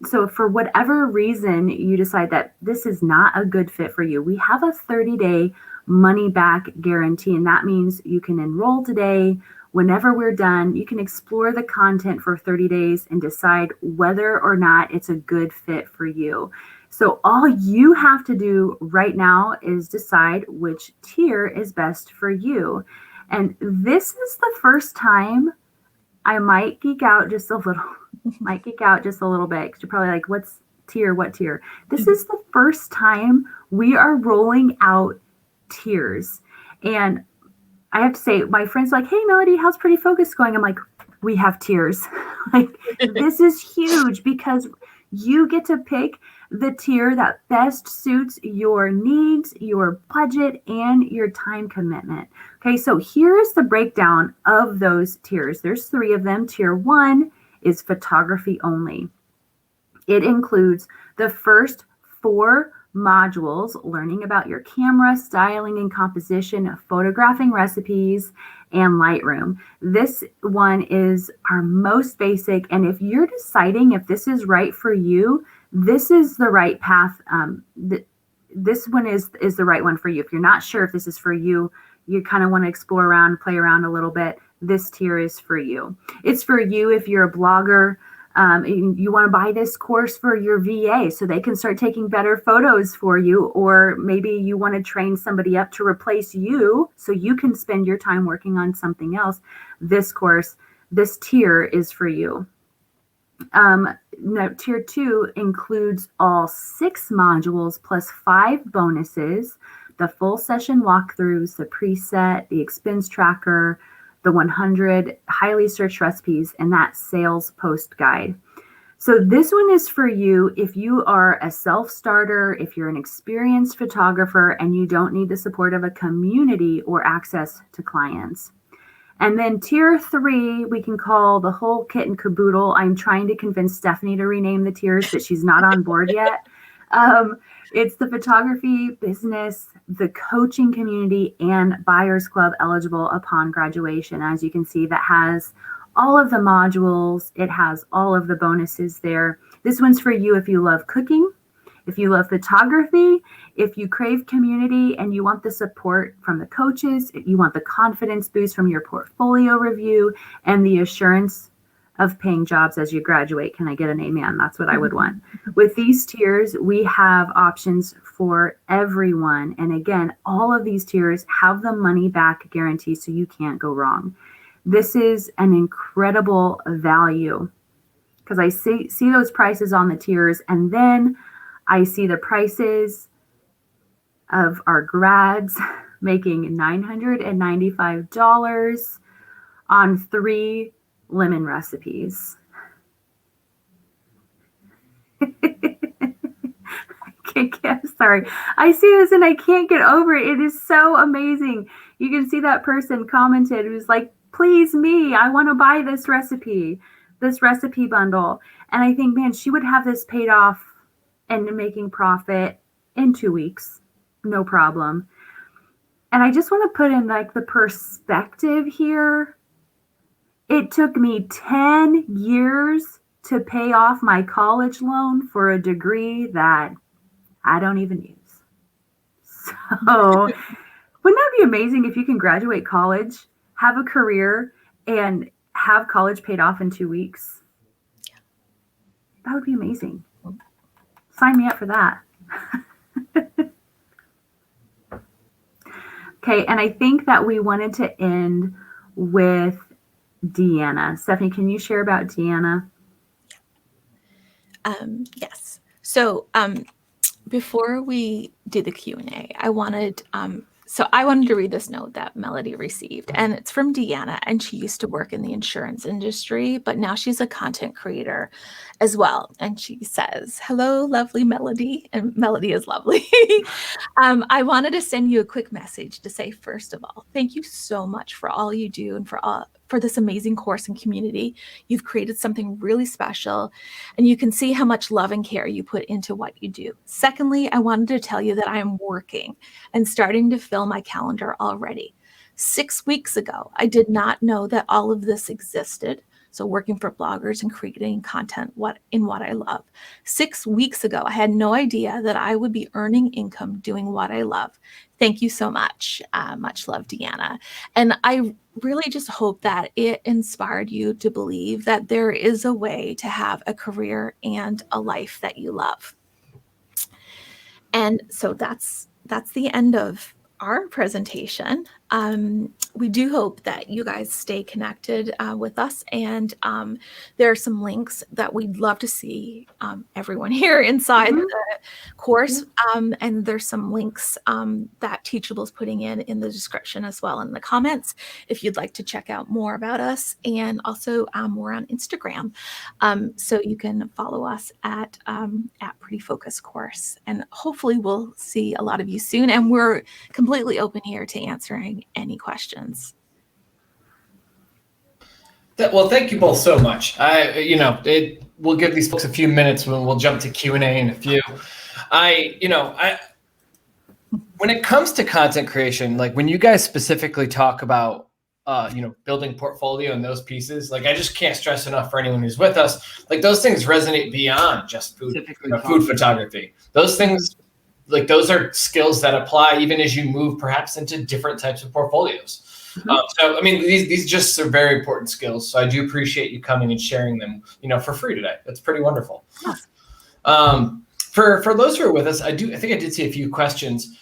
so for whatever reason you decide that this is not a good fit for you, we have a 30-day money back guarantee. And that means you can enroll today. Whenever we're done, you can explore the content for 30 days and decide whether or not it's a good fit for you. So all you have to do right now is decide which tier is best for you. And this is the first time I might geek out just a little, bit, because you're probably like, what tier? This is the first time we are rolling out tiers. And I have to say, my friends are like, hey, Melodee, how's Pretty Focus going? I'm like, we have tiers. Like, this is huge because you get to pick the tier that best suits your needs, your budget, and your time commitment. Okay, so here's the breakdown of those tiers. There's 3 of them. Tier 1 is photography only. It includes the first 4 modules, learning about your camera, styling and composition, photographing recipes, and Lightroom. This one is our most basic. And if you're deciding if this is right for you, this is the right path. This one is the right one for you. If you're not sure if this is for you, you kind of want to explore around, play around a little bit, this tier is for you. It's for you if you're a blogger. You want to buy this course for your VA so they can start taking better photos for you, or maybe you want to train somebody up to replace you so you can spend your time working on something else. This tier is for you. Now, tier 2 includes all 6 modules plus 5 bonuses, the full session walkthroughs, the preset, the expense tracker, the 100 highly searched recipes, and that sales post guide. So this one is for you if you are a self-starter, if you're an experienced photographer and you don't need the support of a community or access to clients. And then tier 3, we can call the whole kit and caboodle. I'm trying to convince Stephanie to rename the tiers, but she's not on board yet. It's the photography business, the coaching community, and Buyers Club eligible upon graduation. As you can see, that has all of the modules. It has all of the bonuses there. This one's for you if you love cooking, if you love photography, if you crave community and you want the support from the coaches, you want the confidence boost from your portfolio review, and the assurance of paying jobs as you graduate. Can I get an amen? That's what I would want. With these tiers, we have options for everyone. And again, all of these tiers have the money back guarantee, so you can't go wrong. This is an incredible value because I see those prices on the tiers, and then I see the prices of our grads making $995 on 3 lemon recipes. Sorry. I see this and I can't get over it. It is so amazing. You can see that person commented who's like, please me, I want to buy this recipe bundle. And I think, man, she would have this paid off and making profit in 2 weeks, no problem. And I just want to put in like the perspective here. It took me 10 years to pay off my college loan for a degree that I don't even use. So wouldn't that be amazing if you can graduate college, have a career, and have college paid off in 2 weeks? That would be amazing. Sign me up for that. Okay, and I think that we wanted to end with Deanna. Stephanie, can you share about Deanna? Yes. So before we do the Q&A, I wanted to read this note that Melodee received, and it's from Deanna, and she used to work in the insurance industry, but now she's a content creator as well. And she says, "Hello, lovely Melodee," and Melodee is lovely. I wanted to send you a quick message to say, first of all, thank you so much for all you do and for this amazing course and community. You've created something really special, and you can see how much love and care you put into what you do. Secondly, I wanted to tell you that I am working and starting to fill my calendar already. 6 weeks ago, I did not know that all of this existed. So working for bloggers and creating content what I love. 6 weeks ago, I had no idea that I would be earning income doing what I love. Thank you so much. Much love, Deanna. And I really just hope that it inspired you to believe that there is a way to have a career and a life that you love. And so that's the end of our presentation. We do hope that you guys stay connected with us, and there are some links that we'd love to see everyone here inside the course, and there's some links that Teachable is putting in the description as well in the comments if you'd like to check out more about us, and also we're on Instagram, so you can follow us at Pretty Focus Course, and hopefully we'll see a lot of you soon, and we're completely open here to answering any questions. Well, thank you both so much. We'll give these folks a few minutes when we'll jump to Q&A in a few. When it comes to content creation, like when you guys specifically talk about, building portfolio and those pieces, like I just can't stress enough for anyone who's with us, like those things resonate beyond just food photography. Those things, like those are skills that apply even as you move perhaps into different types of portfolios. So, I mean, these just are very important skills. So I do appreciate you coming and sharing them, for free today. That's pretty wonderful. For those who are with us, I think I did see a few questions.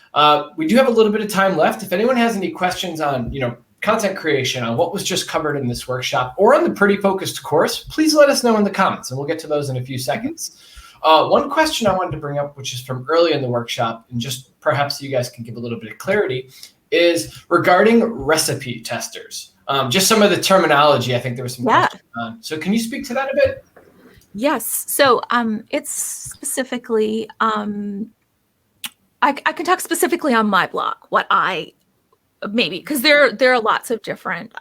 We do have a little bit of time left. If anyone has any questions on, content creation, on what was just covered in this workshop or on the Pretty Focused course, please let us know in the comments, and we'll get to those in a few seconds. One question I wanted to bring up, which is from early in the workshop, and just perhaps you guys can give a little bit of clarity, is regarding recipe testers. Just some of the terminology, I think there was some questions on. So can you speak to that a bit? Yes. So it's specifically, I can talk specifically on my blog, because there are lots of different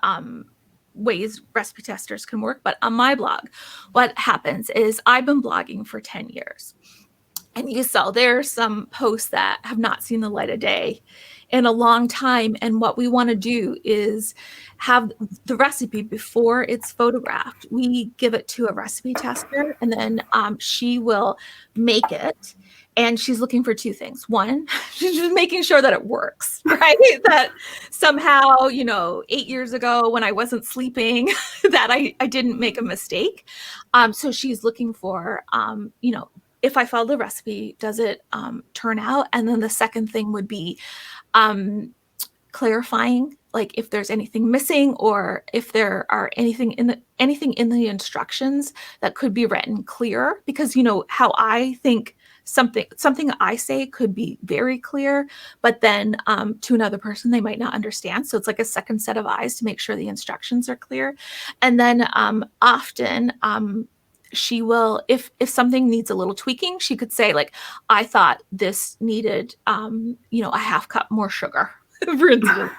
ways recipe testers can work. But on my blog, what happens is I've been blogging for 10 years. And you saw there are some posts that have not seen the light of day in a long time. And what we want to do is have the recipe before it's photographed. We give it to a recipe tester, and then she will make it. And she's looking for two things. One, she's just making sure that it works, right? That somehow, 8 years ago when I wasn't sleeping, that I didn't make a mistake. So she's looking for, if I follow the recipe, does it turn out? And then the second thing would be clarifying, like if there's anything missing or if there are anything in the instructions that could be written clearer, because how I think something I say could be very clear, but then to another person they might not understand. So it's like a second set of eyes to make sure the instructions are clear. And then often she will, if something needs a little tweaking, she could say, like, I thought this needed a half cup more sugar. for instance.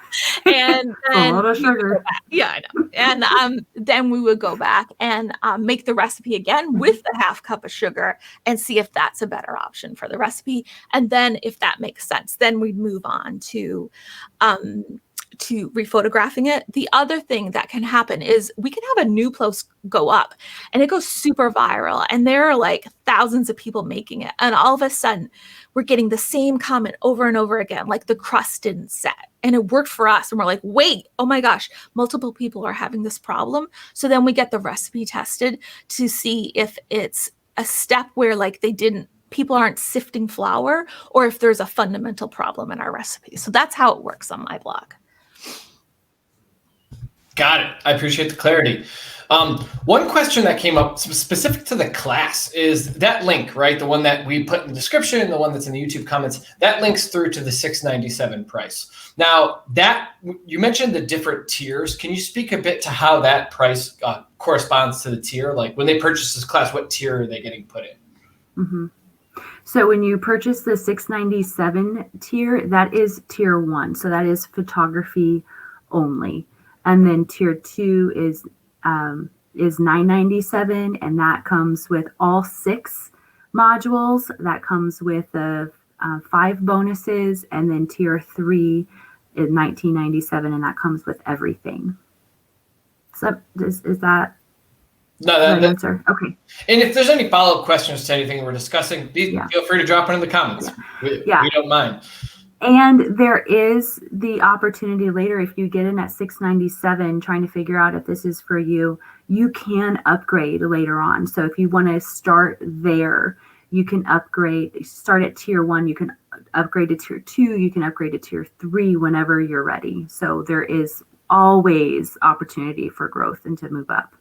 And then a lot of sugar. yeah, I know. And then we would go back and make the recipe again with the half cup of sugar and see if that's a better option for the recipe. And then if that makes sense, then we'd move on to rephotographing it. The other thing that can happen is we can have a new post go up and it goes super viral and there are like thousands of people making it. And all of a sudden we're getting the same comment over and over again, like the crust didn't set. And it worked for us. And we're like, wait, oh my gosh, multiple people are having this problem. So then we get the recipe tested to see if it's a step where like people aren't sifting flour or if there's a fundamental problem in our recipe. So that's how it works on my blog. Got it. I appreciate the clarity. One question that came up specific to the class is that link, right? The one that we put in the description, the one that's in the YouTube comments, that links through to the $697 price. Now that you mentioned the different tiers, can you speak a bit to how that price corresponds to the tier? Like when they purchase this class, what tier are they getting put in? Mm-hmm. So when you purchase the $697 tier, that is tier 1. So that is photography only. And then tier 2 is $997, and that comes with all 6 modules. That comes with the 5 bonuses, and then tier 3 is $1997, and that comes with everything. So is that no, that answer? Okay. And if there's any follow-up questions to anything we're discussing, feel free to drop it in the comments. Yeah. We don't mind. And there is the opportunity later, if you get in at $697, trying to figure out if this is for you, you can upgrade later on. So if you want to start there, you can upgrade, start at tier 1, you can upgrade to tier 2, you can upgrade to tier 3 whenever you're ready. So there is always opportunity for growth and to move up.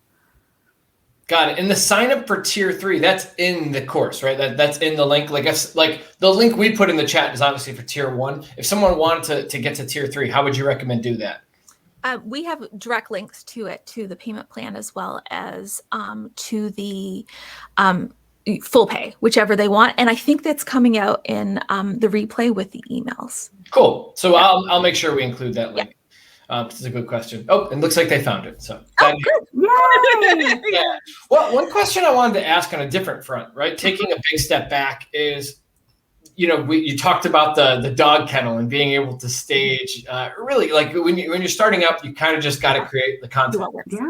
Got it. And the sign up for tier 3, that's in the course, right? That's in the link. Like the link we put in the chat is obviously for tier 1. If someone wanted to get to tier 3, how would you recommend do that? We have direct links to it, to the payment plan, as well as to the full pay, whichever they want. And I think that's coming out in the replay with the emails. Cool. So yeah. I'll make sure we include that link. Yeah. This is a good question. Oh, it looks like they found it. So good. Yay! Yeah. Well, one question I wanted to ask on a different front, right? Taking a big step back is, you talked about the dog kennel and being able to stage. Really, like when you're starting up, you kind of just got to create the content. Yeah.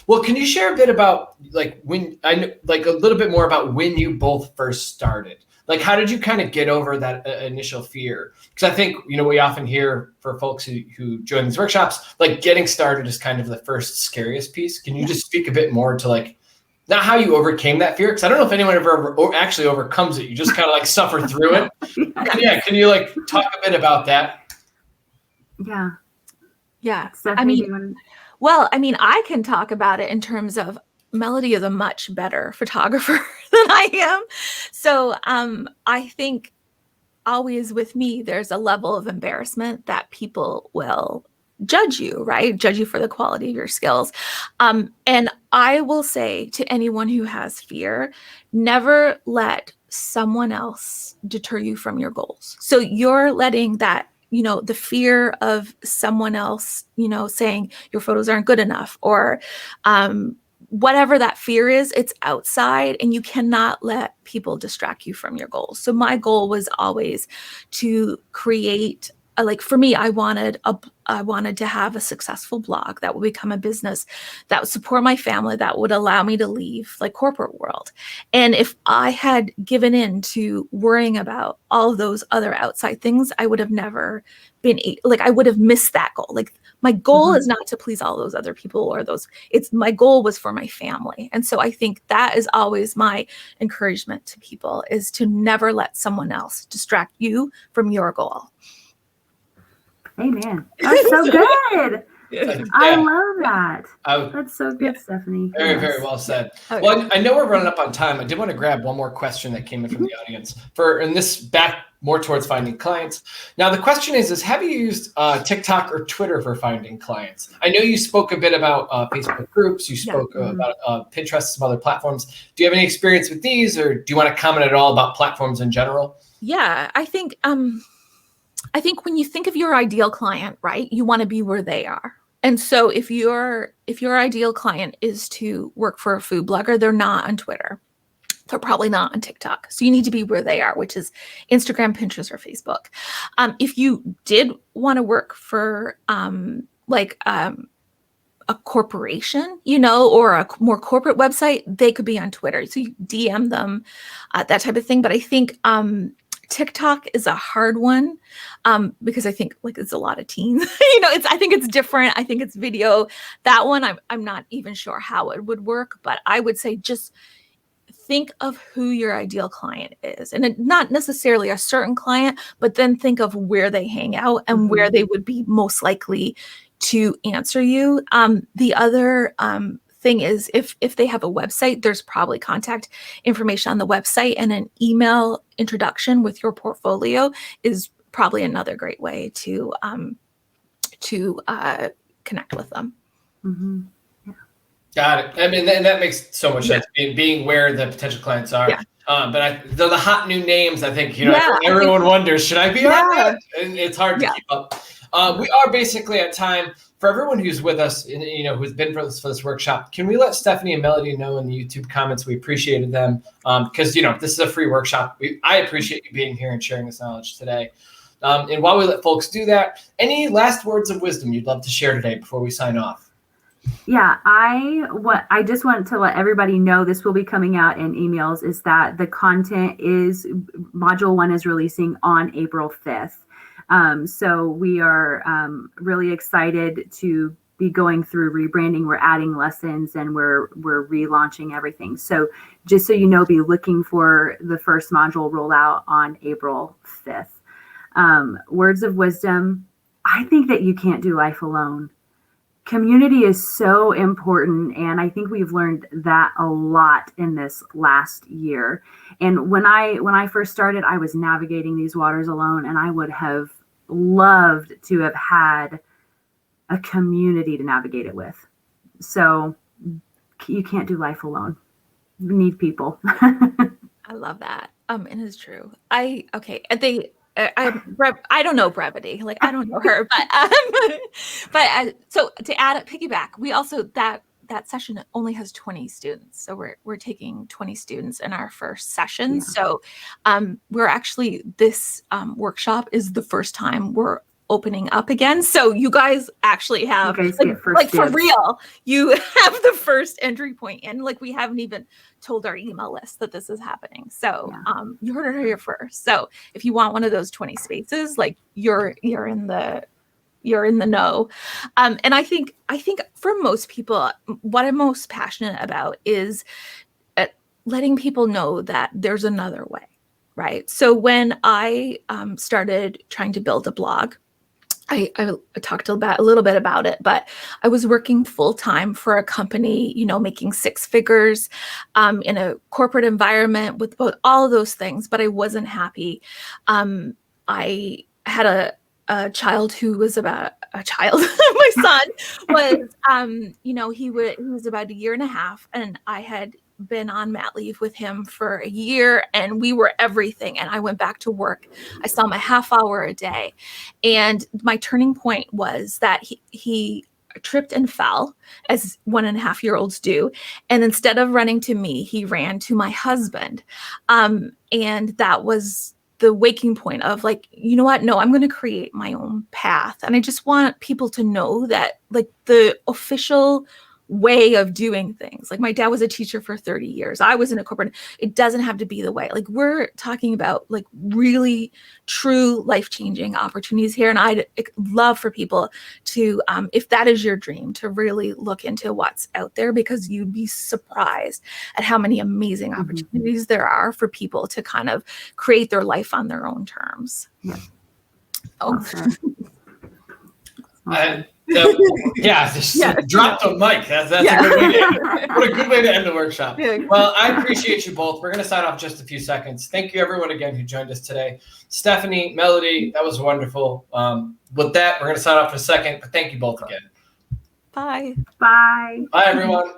Well, can you share a bit about a little bit more about when you both first started? Like, how did you kind of get over that initial fear? Because I think, we often hear for folks who join these workshops, like getting started is kind of the first scariest piece. Can you just speak a bit more to not how you overcame that fear? Because I don't know if anyone ever actually overcomes it. You just kind of suffer through it. Yeah. Can you talk a bit about that? Yeah. Yeah. Stephanie, I can talk about it in terms of Melodee is a much better photographer than I am. So I think always with me, there's a level of embarrassment that people will judge you, right? Judge you for the quality of your skills. And I will say to anyone who has fear, never let someone else deter you from your goals. So you're letting that, the fear of someone else, saying your photos aren't good enough or whatever that fear is, it's outside and you cannot let people distract you from your goals. So my goal was always to create for me, I wanted to have a successful blog that would become a business that would support my family, that would allow me to leave corporate world. And if I had given in to worrying about all of those other outside things, I would have never been I would have missed that goal. My goal is not to please all those other people or my goal was for my family. And so I think that is always my encouragement to people, is to never let someone else distract you from your goal. Amen. That's so good. I love that. That's so good, Stephanie. Very, very well said. Well, I know we're running up on time. I did want to grab one more question that came in from the audience and this back more towards finding clients. Now, the question is have you used TikTok or Twitter for finding clients? I know you spoke a bit about Facebook groups. You spoke about Pinterest, some other platforms. Do you have any experience with these, or do you want to comment at all about platforms in general? Yeah, I think I think when you think of your ideal client, right, you want to be where they are. And so if your ideal client is to work for a food blogger, they're not on Twitter. They're probably not on TikTok. So you need to be where they are, which is Instagram, Pinterest, or Facebook. If you did want to work for a corporation, or a more corporate website, they could be on Twitter. So you DM them, that type of thing. But I think TikTok is a hard one because I think it's a lot of teens. I think it's different. I think it's video. That one, I'm not even sure how it would work. But I would say just think of who your ideal client is, and not necessarily a certain client, but then think of where they hang out and where they would be most likely to answer you. The other thing is if they have a website, there's probably contact information on the website, and an email introduction with your portfolio is probably another great way to connect with them. Mm-hmm. Got it. I mean, and that makes so much sense, being where the potential clients are. Yeah. But the hot new names, I think, everyone wonders, should I be on that? And it's hard to keep up. We are basically at time. For everyone who's with us, who's been for this workshop, can we let Stephanie and Melodee know in the YouTube comments we appreciated them? Because, this is a free workshop. I appreciate you being here and sharing this knowledge today. And while we let folks do that, any last words of wisdom you'd love to share today before we sign off? Yeah, I just want to let everybody know, this will be coming out in emails, is that the content is, Module 1 is releasing on April 5th. So we are really excited to be going through rebranding. We're adding lessons and we're relaunching everything. So just so you know, be looking for the first module rollout on April 5th. Words of wisdom. I think that you can't do life alone. Community is so important, and I think we've learned that a lot in this last year. And when I first started, I was navigating these waters alone, and I would have loved to have had a community to navigate it with. So you can't do life alone. You need people. I love that. And it's true. I don't know brevity. I don't know her, but so to add piggyback, we also that session only has 20 students. So we're taking 20 students in our first session. Yeah. So we're actually, this workshop is the first time we're opening up again. So you guys actually have for real, you have the first entry point, and we haven't even told our email list that this is happening. So you heard it here first. So if you want one of those 20 spaces, you're in the know. And I think for most people, what I'm most passionate about is letting people know that there's another way, right? So when I started trying to build a blog, I talked a little bit about it, but I was working full time for a company, making six figures in a corporate environment with all of those things, but I wasn't happy. I had a child who was my son was, he was about a year and a half, and I had been on mat leave with him for a year, and we were everything. And I went back to work. I saw him a half hour a day. And my turning point was that he tripped and fell, as 1.5-year-olds do. And instead of running to me, he ran to my husband. And that was the waking point of you know what? No, I'm going to create my own path. And I just want people to know that the official way of doing things. My dad was a teacher for 30 years. I was in a corporate. It doesn't have to be the way. We're talking about really true life-changing opportunities here. And I'd love for people to, if that is your dream, to really look into what's out there, because you'd be surprised at how many amazing opportunities there are for people to kind of create their life on their own terms. Yeah. Oh. Drop the mic. That's a good way to end it. What a good way to end the workshop. Yeah. Well, I appreciate you both. We're going to sign off just a few seconds. Thank you, everyone, again, who joined us today. Stephanie, Melodee, that was wonderful. With that, we're going to sign off in a second, but thank you both again. Bye. Bye. Bye, everyone.